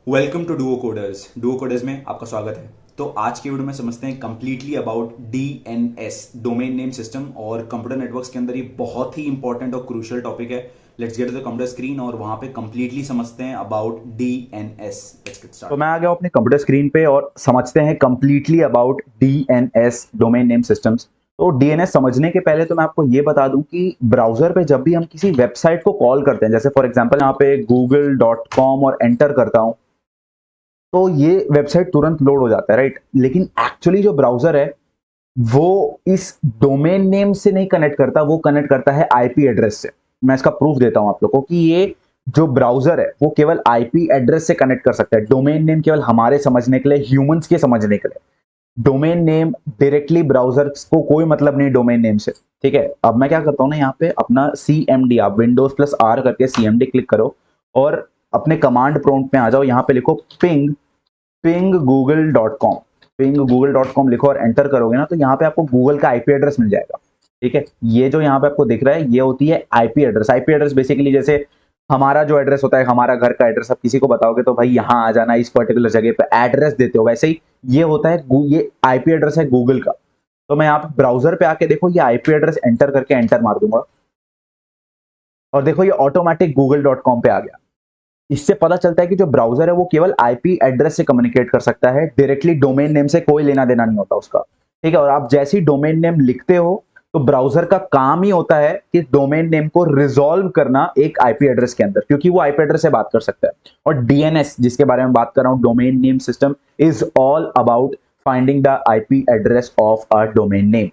Welcome to Duo Coders. Duo Coders में आपका स्वागत है। तो आज के वीडियो में समझते हैं completely about DNS, domain name system, और कंप्यूटर नेटवर्क्स के अंदर ये बहुत ही इंपॉर्टेंट और क्रूशियल टॉपिक है। Let's get to the computer screen और वहां पे कंप्लीटली समझते हैं about DNS. Let's get to start. मैं आ गया हूं अपने कंप्यूटर स्क्रीन पे और समझते हैं completely about DNS, domain name systems. तो डीएनएस समझने के पहले तो मैं आपको ये बता दूं कि ब्राउजर पे जब भी हम किसी वेबसाइट को कॉल करते हैं, जैसे फॉर एग्जांपल यहाँ पे google.com और एंटर करता हूं, तो ये वेबसाइट तुरंत लोड हो जाता है, राइट। लेकिन एक्चुअली जो ब्राउजर है वो इस डोमेन नेम से नहीं कनेक्ट करता, वो कनेक्ट करता है आईपी एड्रेस से। मैं इसका प्रूफ देता हूं आप लोगों को कि ये जो ब्राउजर है वो केवल आईपी एड्रेस से कनेक्ट कर सकता है। डोमेन नेम केवल हमारे समझने के लिए, ह्यूमंस के समझने के लिए। डोमेन नेम डायरेक्टली ब्राउजर को कोई मतलब नहीं डोमेन नेम से, ठीक है। अब मैं क्या करता हूं ना, यहाँ पे अपना CMD, आप Windows+R करके CMD क्लिक करो और अपने कमांड प्रॉम्प्ट में आ जाओ। यहाँ पे लिखो पिंग google.com, पिंग google.com लिखो और एंटर करोगे ना, तो यहाँ पे आपको गूगल का आईपी एड्रेस मिल जाएगा, ठीक है। ये जो यहाँ पे आपको दिख रहा है ये होती है IP address. IP address basically जैसे हमारा जो एड्रेस होता है, हमारा घर का एड्रेस, आप किसी को बताओगे तो भाई यहाँ आ जाना, इस पर्टिकुलर जगह पे एड्रेस देते हो, वैसे ही ये होता है, ये आईपी एड्रेस है गूगल का। तो मैं यहाँ पे ब्राउजर पे आके देखो, ये आईपी एड्रेस एंटर करके एंटर मार दूंगा और देखो ये ऑटोमेटिक google.com पे आ गया। इससे पता चलता है कि जो ब्राउजर है वो केवल आईपी एड्रेस से कम्युनिकेट कर सकता है, डायरेक्टली डोमेन नेम से कोई लेना देना नहीं होता उसका, ठीक है। और आप जैसे ही डोमेन नेम लिखते हो तो ब्राउजर का काम ही होता है कि डोमेन नेम को रिजॉल्व करना एक आईपी एड्रेस के अंदर, क्योंकि वो आईपी एड्रेस से बात कर सकता है। और डीएनएस जिसके बारे में बात कर रहा हूं, domain name system, is all about finding the IP address of a domain name.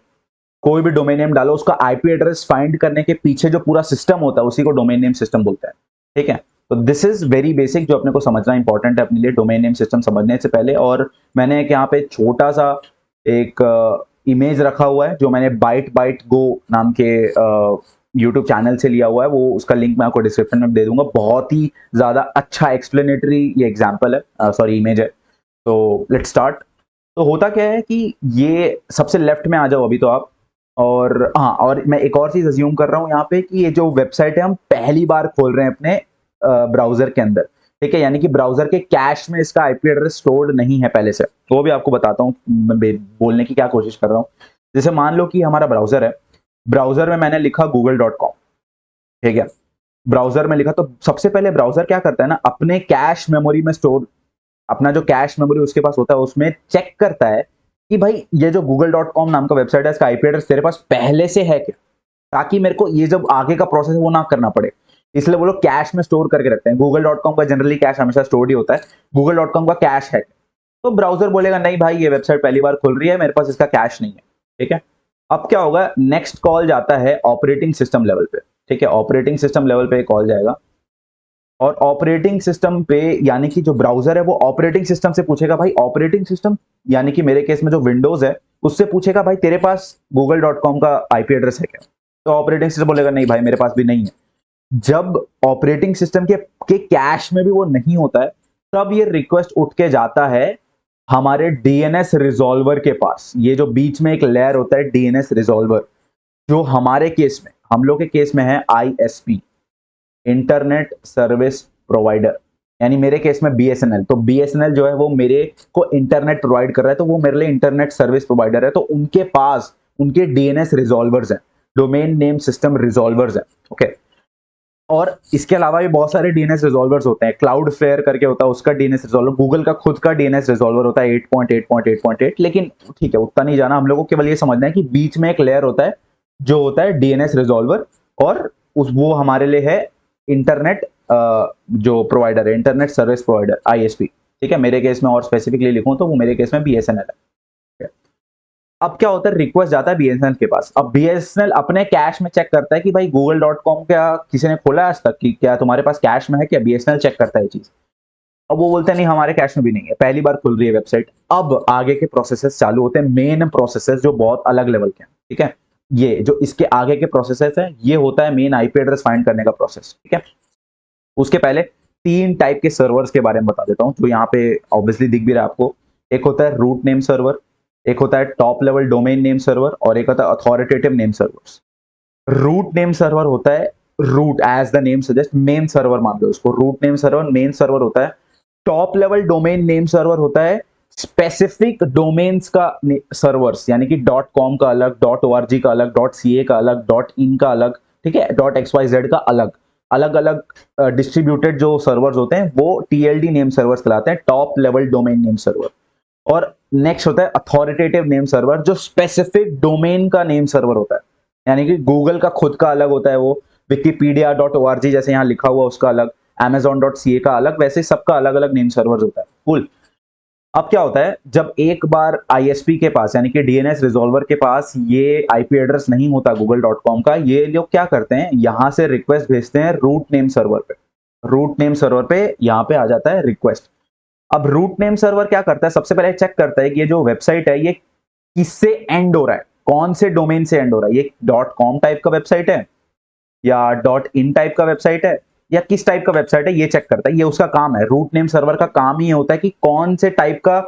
कोई भी डोमेन नेम डालो, उसका आईपी एड्रेस फाइंड करने के पीछे जो पूरा सिस्टम होता है उसी को डोमेन नेम सिस्टम बोलते हैं, ठीक है। तो दिस इज वेरी बेसिक, जो अपने को समझना इंपॉर्टेंट है अपने लिए डोमेन नेम सिस्टम समझने से पहले। और मैंने एक यहाँ पे छोटा सा एक इमेज रखा हुआ है जो मैंने बाइट बाइट गो नाम के यूट्यूब चैनल से लिया हुआ है, वो उसका लिंक मैं आपको डिस्क्रिप्शन में दे दूंगा। बहुत ही ज्यादा अच्छा एक्सप्लेनेटरी ये एग्जाम्पल है, सॉरी इमेज है। तो लेट्स स्टार्ट। तो होता क्या है कि ये सबसे लेफ्ट में आ जाओ अभी तो आप। और हाँ, और मैं एक और चीज अज्यूम कर रहा हूँ यहाँ पे कि ये जो वेबसाइट है हम पहली बार खोल रहे हैं अपने ब्राउजर के अंदर, ठीक है। यानी कि ब्राउजर के कैश में इसका आईपी एड्रेस स्टोर्ड नहीं है पहले से। तो वो भी आपको बताता हूँ, बोलने की क्या कोशिश कर रहा हूँ। जैसे मान लो कि हमारा ब्राउजर है, ब्राउजर में मैंने लिखा google.com, ठीक है। ब्राउजर में लिखा तो सबसे पहले ब्राउजर क्या करता है ना, अपने कैश मेमोरी में स्टोर, अपना जो कैश मेमोरी उसके पास होता है उसमें चेक करता है कि भाई ये जो google.com नाम का वेबसाइट है इसका आईपी एड्रेस तेरे पास पहले से है क्या, ताकि मेरे को ये जब आगे का प्रोसेस है वो ना करना पड़े। इसलिए वो लोग कैश में स्टोर करके रखते हैं। google.com का जनरली कैश हमेशा स्टोर ही होता है, google.com का कैश है। तो ब्राउजर बोलेगा नहीं भाई ये वेबसाइट पहली बार खुल रही है, मेरे पास इसका कैश नहीं है, ठीक है। अब क्या होगा, नेक्स्ट कॉल जाता है ऑपरेटिंग सिस्टम लेवल पे, ठीक है। ऑपरेटिंग सिस्टम लेवल पे कॉल जाएगा और ऑपरेटिंग सिस्टम पे, यानी कि जो ब्राउजर है वो ऑपरेटिंग सिस्टम से पूछेगा, भाई ऑपरेटिंग सिस्टम यानी कि मेरे केस में जो विंडोज है उससे पूछेगा भाई तेरे पास google.com का आईपी एड्रेस है क्या। तो ऑपरेटिंग सिस्टम बोलेगा नहीं भाई मेरे पास भी नहीं है। जब ऑपरेटिंग सिस्टम के कैश में भी वो नहीं होता है, तब ये रिक्वेस्ट उठ के जाता है हमारे डीएनएस रिजॉल्वर के पास। ये जो बीच में एक लेयर होता है डीएनएस रिजॉल्वर, जो हमारे केस में, हम लोग के केस में है आईएसपी, इंटरनेट सर्विस प्रोवाइडर, यानी मेरे केस में बीएसएनएल। तो बीएसएनएल जो है वो मेरे को इंटरनेट प्रोवाइड कर रहा है, तो वो मेरे लिए इंटरनेट सर्विस प्रोवाइडर है। तो उनके पास उनके डीएनएस रिजॉल्वर्स हैं, डोमेन नेम सिस्टम रिजॉल्वर्स हैं, ओके। और इसके अलावा भी बहुत सारे डीएनएस रिजॉल्वर्स होते हैं। क्लाउड फ्लेयर करके होता है उसका डीएनएस रिजॉल्वर, गूगल का खुद का डीएनएस रिजॉल्वर होता है 8.8.8.8, लेकिन ठीक है उतना नहीं जाना हम लोगों को। केवल ये समझना है कि बीच में एक लेयर होता है जो होता है डीएनएस रिजॉल्वर, और उस वो हमारे लिए है इंटरनेट जो प्रोवाइडर है, इंटरनेट सर्विस प्रोवाइडर, आईएसपी, ठीक है। मेरे केस में और स्पेसिफिकली लिखूं तो वो मेरे केस में बीएसएनएल है। अब क्या होता है, रिक्वेस्ट जाता है बीएसएनएल के पास। अब बीएसएनएल अपने कैश में चेक करता है कि भाई google.com क्या किसी ने खोला है आज तक, कि क्या तुम्हारे पास कैश में है क्या। बीएसएनएल चेक करता है ये चीज। अब वो बोलते हैं नहीं हमारे कैश में भी नहीं है, पहली बार खुल रही है वेबसाइट। अब आगे के प्रोसेसेस चालू होते हैं, मेन प्रोसेसेस जो बहुत अलग लेवल के हैं, ठीक है। ये जो इसके आगे के प्रोसेसेस है ये होता है मेन आईपी एड्रेस फाइंड करने का प्रोसेस, ठीक है। उसके पहले तीन टाइप के सर्वर्स के बारे में बता देता हूं जो यहाँ पे ऑब्वियसली दिख भी रहा है आपको। एक होता है रूट नेम सर्वर, एक होता है top level domain name server, और एक होता है authoritative name servers. Root name server होता है, root as the name suggest, main server मान लो उसको। Root name server main server होता है top level domain name server होता है स्पेसिफिक डोमेन्स का सर्वर्स, यानी कि .com का अलग, .org का अलग, .ca का अलग, .in का अलग, ठीक है, .xyz का अलग, अलग अलग डिस्ट्रीब्यूटेड जो सर्वर्स होते हैं वो टीएलडी नेम सर्वर्स कहलाते हैं, top level domain name server. और नेक्स्ट होता है अथॉरिटेटिव नेम सर्वर, जो स्पेसिफिक डोमेन का नेम सर्वर होता है, यानी कि गूगल का खुद का अलग होता है वो, wikipedia.org जैसे यहाँ लिखा हुआ उसका अलग, amazon.ca का अलग, वैसे सबका अलग अलग नेम सर्वर होता है। कूल। अब क्या होता है, जब एक बार आईएसपी के पास यानी कि डीएनएस रिजॉल्वर के पास ये आईपी एड्रेस नहीं होता google.com का, ये लोग क्या करते हैं, यहां से रिक्वेस्ट भेजते हैं रूट नेम सर्वर पे। रूट नेम सर्वर पे यहाँ पे आ जाता है रिक्वेस्ट। अब रूट नेम सर्वर क्या करता है, सबसे पहले चेक करता है कि ये जो वेबसाइट है ये किससे एंड हो रहा है, कौन से डोमेन से एंड हो रहा है, ये .com टाइप का वेबसाइट है या .in टाइप का वेबसाइट है या किस टाइप का वेबसाइट है, ये चेक करता है। ये उसका काम है, रूट नेम सर्वर का काम ही होता है कि कौन से टाइप का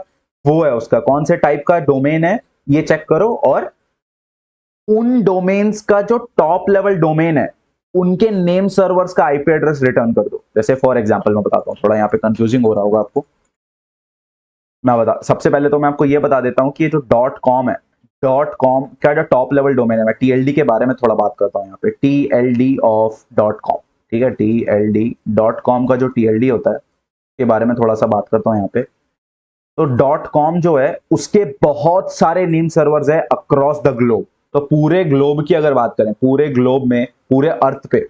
वो है, उसका कौन से टाइप का डोमेन है, ये चेक करो। और उन डोमेन्स का जो टॉप लेवल डोमेन है उनके नेम सर्वर्स का आईपी एड्रेस रिटर्न कर दो। जैसे फॉर एग्जांपल मैं बताता हूँ, थोड़ा यहाँ पे कंफ्यूजिंग हो रहा होगा आपको, मैं बता, सबसे पहले तो मैं आपको ये बता देता हूँ कि ये जो .com है, .com का जो टॉप लेवल डोमेन है, मैं टीएलडी के बारे में थोड़ा बात करता हूँ यहाँ पे, टीएलडी ऑफ .com, ठीक है, टीएलडी.com का जो टीएलडी होता है के बारे में थोड़ा सा बात करता हूँ यहाँ पे। तो .com जो है उसके बहुत सारे नेम सर्वर्स है अक्रॉस द ग्लोब। तो पूरे ग्लोब की अगर बात करें, पूरे ग्लोब में, पूरे अर्थ पे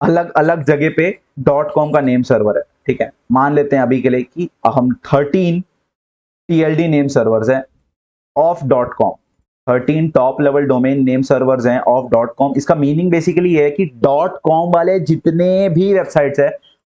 अलग अलग जगह पे .com का नेम सर्वर है, ठीक है। मान लेते हैं अभी के लिए कि हम 13 टीएलडी नेम सर्वर्स हैं of .com, 13 top level domain name servers हैं ऑफ .com। इसका मीनिंग बेसिकली ये है कि .com वाले जितने भी वेबसाइट्स है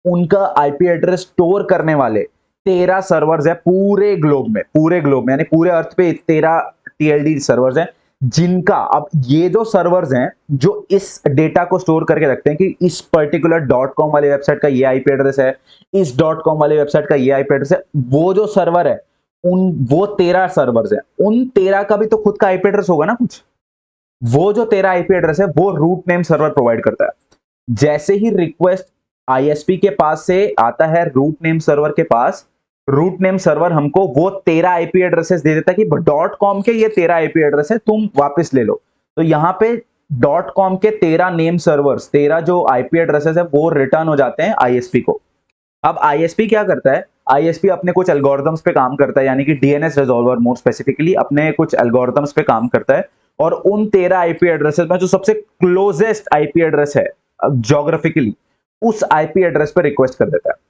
उनका आईपी एड्रेस स्टोर करने वाले 13 सर्वर्स है पूरे ग्लोब में, पूरे ग्लोब में यानी पूरे अर्थ पे 13 टीएलडी सर्वर्स हैं, जिनका अब ये जो सर्वर्स हैं जो इस डेटा को स्टोर करके रखते हैं कि इस पर्टिकुलर .com वाले वेबसाइट का ये आईपी एड्रेस है, इस .com वाले वेबसाइट का ये आईपी एड्रेस है, वो जो सर्वर है उन वो 13 सर्वर्स है, उन 13 का भी तो खुद का आईपी एड्रेस होगा ना कुछ। वो जो 13 आईपी एड्रेस है वो रूट नेम सर्वर प्रोवाइड करता है। जैसे ही रिक्वेस्ट आईएसपी के पास से आता है रूट नेम सर्वर के पास, रूट नेम सर्वर हमको वो 13 आईपी एड्रेसेस दे देता है कि .com के ये 13 आईपी एड्रेस है, तुम वापस ले लो। तो यहाँ पे .com के 13 नेम सर्वर्स, 13 जो आईपी एड्रेसेस है वो रिटर्न हो जाते हैं आईएसपी को। अब आईएसपी क्या करता है, आईएसपी अपने कुछ एल्गोरिथम्स पे काम करता है, यानी कि डीएनएस रिजॉल्वर मोर स्पेसिफिकली अपने कुछ एल्गोरिथम्स पे काम करता है और उन 13 आईपी एड्रेसेस में जो सबसे क्लोजेस्ट आईपी एड्रेस है ज्योग्राफिकली, उस आईपी एड्रेस पे रिक्वेस्ट कर देता है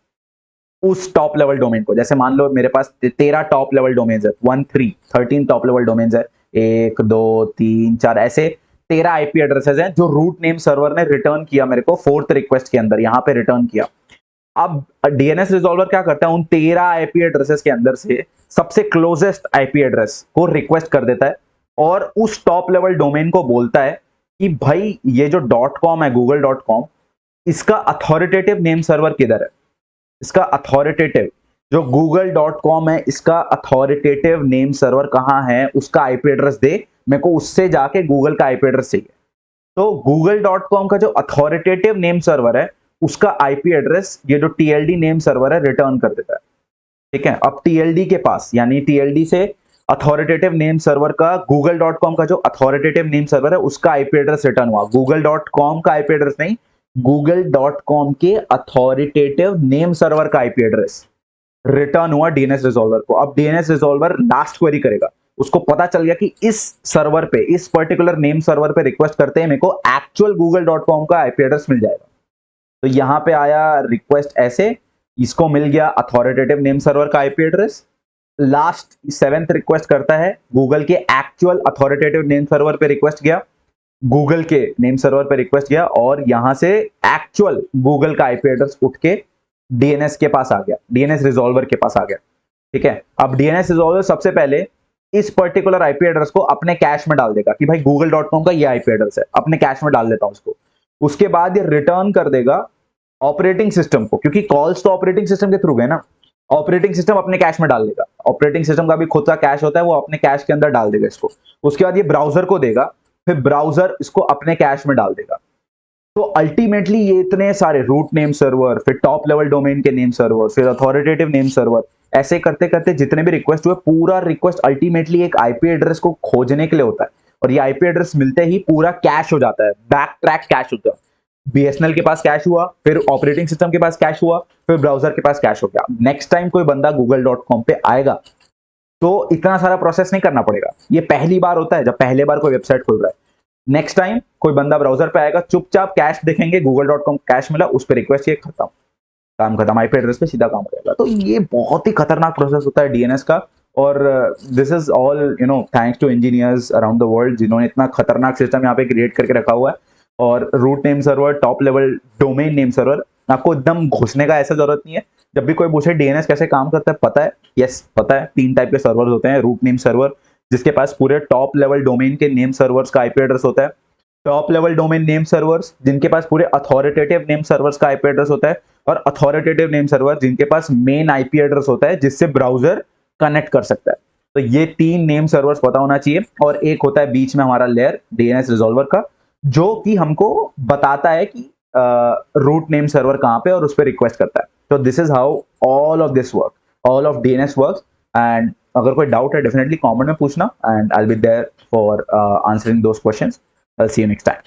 उस टॉप लेवल डोमेन को। जैसे मान लो मेरे पास 13 टॉप लेवल डोमेन्स है, 13 टॉप लेवल डोमेन्स है, 1 2 3 4 ऐसे 13 आईपी एड्रेसेस हैं जो रूट नेम सर्वर ने रिटर्न किया मेरे को फोर्थ रिक्वेस्ट के अंदर, यहां पे रिटर्न किया। अब डीएनएस रिजॉल्वर क्या करता है, उन 13 आईपी एड्रेसेस के अंदर से सबसे क्लोजेस्ट आईपी एड्रेस को रिक्वेस्ट कर देता है और उस टॉप लेवल डोमेन को बोलता है कि भाई ये जो .com है google.com, इसका अथॉरिटेटिव नेम सर्वर किधर है, इसका अथॉरिटेटिव जो google.com है इसका अथॉरिटेटिव नेम सर्वर कहां है, उसका आईपी एड्रेस दे मेरे को, उससे जाके गूगल का आईपी एड्रेस चाहिए। तो google.com का जो अथॉरिटेटिव नेम सर्वर है उसका आईपी एड्रेस ये जो टीएलडी नेम सर्वर है रिटर्न कर देता है, ठीक है। अब टीएलडी के पास यानी टीएलडी से अथॉरिटेटिव नेम सर्वर का google.com का जो अथॉरिटेटिव नेम सर्वर है उसका आईपी एड्रेस रिटर्न हुआ, google.com का आईपी एड्रेस नहीं, google.com के अथॉरिटेटिव नेम सर्वर का आईपी एड्रेस रिटर्न हुआ डीएनएस रिजॉल्वर को। अब डीएनएस रिजॉल्वर लास्ट क्वेरी करेगा, उसको पता चल गया कि इस सर्वर पे, इस पर्टिकुलर नेम सर्वर पे रिक्वेस्ट करते हैं मेरे को एक्चुअल google.com का आईपी एड्रेस मिल जाएगा। तो यहां पे आया रिक्वेस्ट ऐसे, इसको मिल गया अथॉरिटेटिव नेम सर्वर का IP address. Last 7th request करता है गूगल के एक्चुअल अथॉरिटेटिव नेम सर्वर पे रिक्वेस्ट गया, गूगल के नेम सर्वर पे रिक्वेस्ट गया और यहां से एक्चुअल गूगल का आईपी एड्रेस उठ के डीएनएस के पास आ गया, डीएनएस रिजॉल्वर के पास आ गया, ठीक है। अब डीएनएस रिजॉल्वर सबसे पहले इस पर्टिकुलर आईपी एड्रेस को अपने कैश में डाल देगा कि भाई google.com का ये आईपी एड्रेस है, अपने कैश में डाल देता हूं उसको। उसके बाद ये रिटर्न कर देगा ऑपरेटिंग सिस्टम को, क्योंकि कॉल्स तो ऑपरेटिंग सिस्टम के थ्रू गए ना, ऑपरेटिंग सिस्टम अपने कैश में डाल देगा, ऑपरेटिंग सिस्टम का भी खुद का कैश होता है, वो अपने कैश के अंदर डाल देगा इसको। उसके बाद ये ब्राउजर को देगा, फिर ब्राउजर इसको अपने कैश में डाल देगा। तो अल्टीमेटली ये इतने सारे रूट नेम सर्वर, फिर टॉप लेवल डोमेन के नेम सर्वर, फिर अथॉरिटेटिव नेम सर्वर, ऐसे करते करते जितने भी रिक्वेस्ट हुए, पूरा रिक्वेस्ट अल्टीमेटली एक आईपी एड्रेस को खोजने के लिए होता है, और ये आईपी एड्रेस मिलते ही पूरा कैश हो जाता है, बैक ट्रैक कैश होता है। बीएसएनएल के पास कैश हुआ, फिर ऑपरेटिंग सिस्टम के पास कैश हुआ, फिर ब्राउजर के पास कैश हो गया। नेक्स्ट टाइम कोई बंदा google.com पे आएगा तो इतना सारा प्रोसेस नहीं करना पड़ेगा। ये पहली बार होता है जब पहले बार कोई वेबसाइट खोल रहा है। नेक्स्ट टाइम कोई बंदा ब्राउजर पे आएगा, चुपचाप कैश देखेंगे, google.com कैश मिला, उस पर रिक्वेस्ट ये खत्म, काम खत्म, आईपी एड्रेस पे सीधा काम हो जाएगा। तो ये बहुत ही खतरनाक प्रोसेस होता है डीएनएस का, और this is all thanks to engineers around the world जिन्होंने इतना खतरनाक सिस्टम यहाँ पे क्रिएट करके रखा हुआ है। और root name server, top level domain name server, आपको एकदम घुसने का ऐसा जरूरत नहीं है। जब भी कोई पूछे डीएनएस कैसे काम करता है, पता है? यस पता है। 3 टाइप के सर्वर होते हैं। रूट नेम सर्वर जिसके पास पूरे टॉप लेवल डोमेन के नेम सर्वर्स का आईपी एड्रेस होता है, top level domain name servers जिनके पास पूरे अथॉरिटेटिव नेम सर्वर्स का आईपी एड्रेस होता है, और अथॉरिटेटिव नेम सर्वर जिनके पास मेन आईपी एड्रेस होता है जिससे ब्राउजर कनेक्ट कर सकता है। तो ये 3 नेम सर्वर्स पता होना चाहिए, और एक होता है बीच में हमारा लेयर डीएनएस रिजॉल्वर का, जो कि हमको बताता है कि रूट नेम सर्वर कहाँ पे, और उस पर रिक्वेस्ट करता है। तो this is how all of this work, all of DNS works. And अगर कोई डाउट है डेफिनेटली कमेंट में पूछना, and I will be there for answering those questions. I'll see you next time.